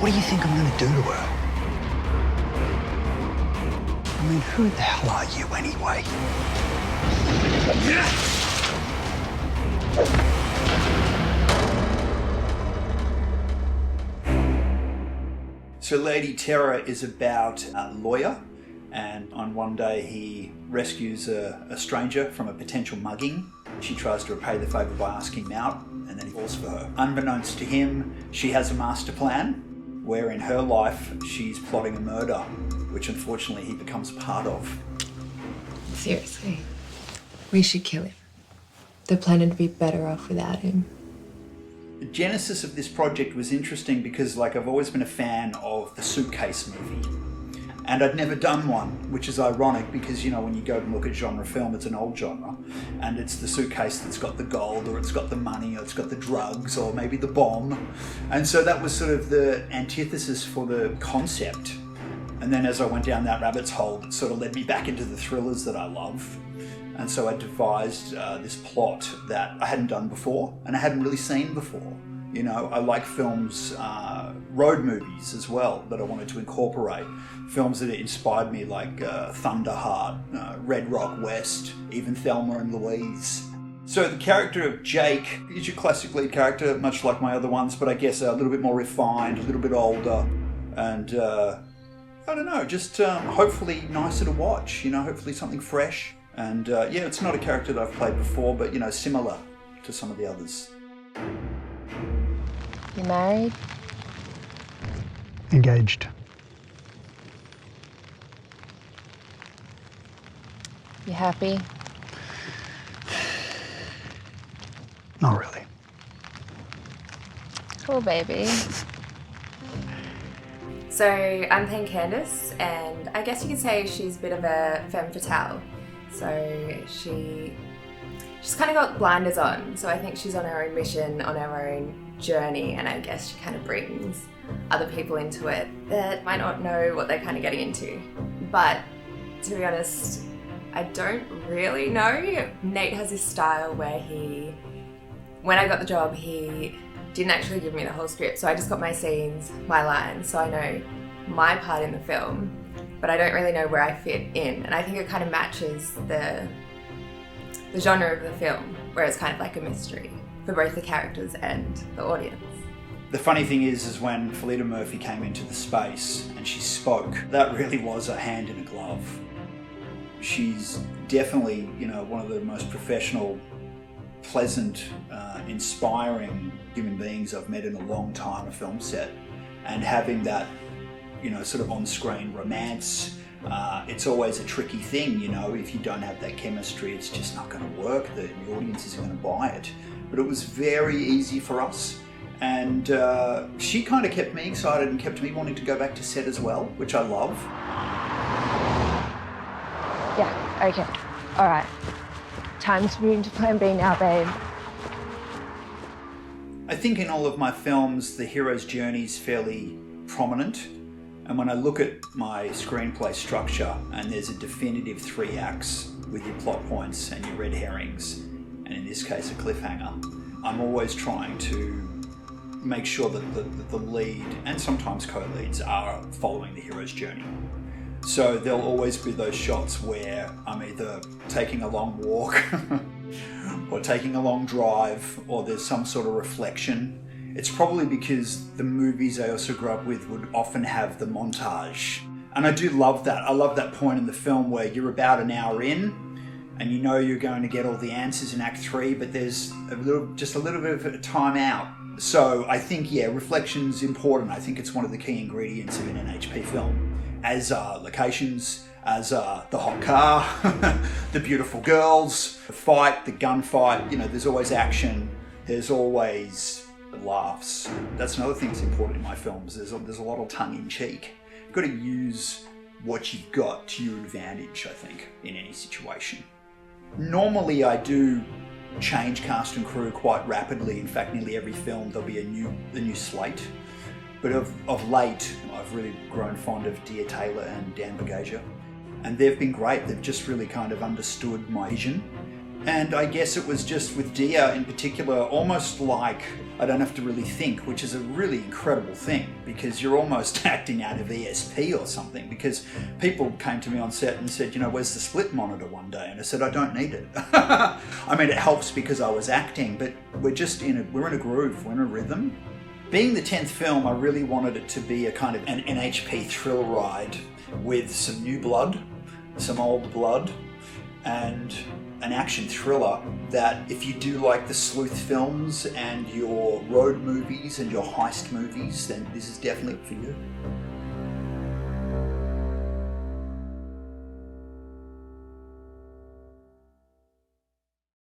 What do you think I'm gonna do to her? I mean, who the hell are you anyway? So Lady Terror is about a lawyer, and on one day he rescues a stranger from a potential mugging. She tries to repay the favour by asking him out, and then he falls for her. Unbeknownst to him, she has a master plan, where in her life she's plotting a murder, which unfortunately he becomes a part of. Seriously, we should kill him. The planet would be better off without him. The genesis of this project was interesting because, like, I've always been a fan of the suitcase movie. And I'd never done one, which is ironic because, you know, when you go and look at genre film, it's an old genre. And it's the suitcase that's got the gold, or it's got the money, or it's got the drugs, or maybe the bomb. And so that was sort of the antithesis for the concept. And then as I went down that rabbit's hole, it sort of led me back into the thrillers that I love. And so I devised this plot that I hadn't done before, and I hadn't really seen before. You know, I like films, road movies as well, that I wanted to incorporate. Films that inspired me, like Thunderheart, Red Rock West, even Thelma and Louise. So the character of Jake is your classic lead character, much like my other ones, but I guess a little bit more refined, a little bit older, and I don't know, just hopefully nicer to watch, you know, hopefully something fresh. And yeah, it's not a character that I've played before, but, you know, similar to some of the others. You married? Engaged. You happy? Not really. Cool, baby. So I'm playing Candace, and I guess you could say she's a bit of a femme fatale. So she's kind of got blinders on. So I think she's on her own mission, on her own journey, and I guess she kind of brings other people into it that might not know what they're kind of getting into. But to be honest, I don't really know. Nate has this style where when I got the job, he didn't actually give me the whole script. So I just got my scenes, my lines, so I know my part in the film, but I don't really know where I fit in. And I think it kind of matches the genre of the film, where it's kind of like a mystery for both the characters and the audience. The funny thing is when Phillyda Murphy came into the space and she spoke, that really was a hand in a glove. She's definitely, you know, one of the most professional, pleasant, inspiring human beings I've met in a long time, a film set. And having that, you know, sort of on-screen romance, it's always a tricky thing, you know, if you don't have that chemistry, it's just not going to work, the audience isn't going to buy it. But it was very easy for us. And she kind of kept me excited and kept me wanting to go back to set as well, which I love. Yeah, okay. All right. Time to move into plan B now, babe. I think in all of my films, the hero's journey is fairly prominent. And when I look at my screenplay structure, and there's a definitive 3 acts with your plot points and your red herrings, and in this case a cliffhanger, I'm always trying to make sure that the lead, and sometimes co-leads, are following the hero's journey. So there'll always be those shots where I'm either taking a long walk or taking a long drive, or there's some sort of reflection. It's probably because the movies I also grew up with would often have the montage. And I do love that. I love that point in the film where you're about an hour in and you know you're going to get all the answers in Act 3, but there's just a little bit of a time out. So I think, yeah, reflection's important. I think it's one of the key ingredients of an NHP film. As are locations, as are the hot car, the beautiful girls, the fight, the gunfight. You know, there's always action. There's always laughs. That's another thing that's important in my films. There's a lot of tongue-in-cheek. You've got to use what you've got to your advantage, I think, in any situation. Normally I do change cast and crew quite rapidly. In fact, nearly every film there'll be a new slate. But of late, I've really grown fond of Dear Taylor and Dan Bugeja. And they've been great. They've just really kind of understood my vision And I guess it was just with Dia in particular, almost like I don't have to really think, which is a really incredible thing, because you're almost acting out of ESP or something, because people came to me on set and said, where's the split monitor one day? And I said, I don't need it. I mean, it helps because I was acting, but we're in a groove, we're in a rhythm. Being the 10th film, I really wanted it to be a kind of an NHP thrill ride with some new blood, some old blood, and an action thriller that if you do like the sleuth films and your road movies and your heist movies, then this is definitely for you.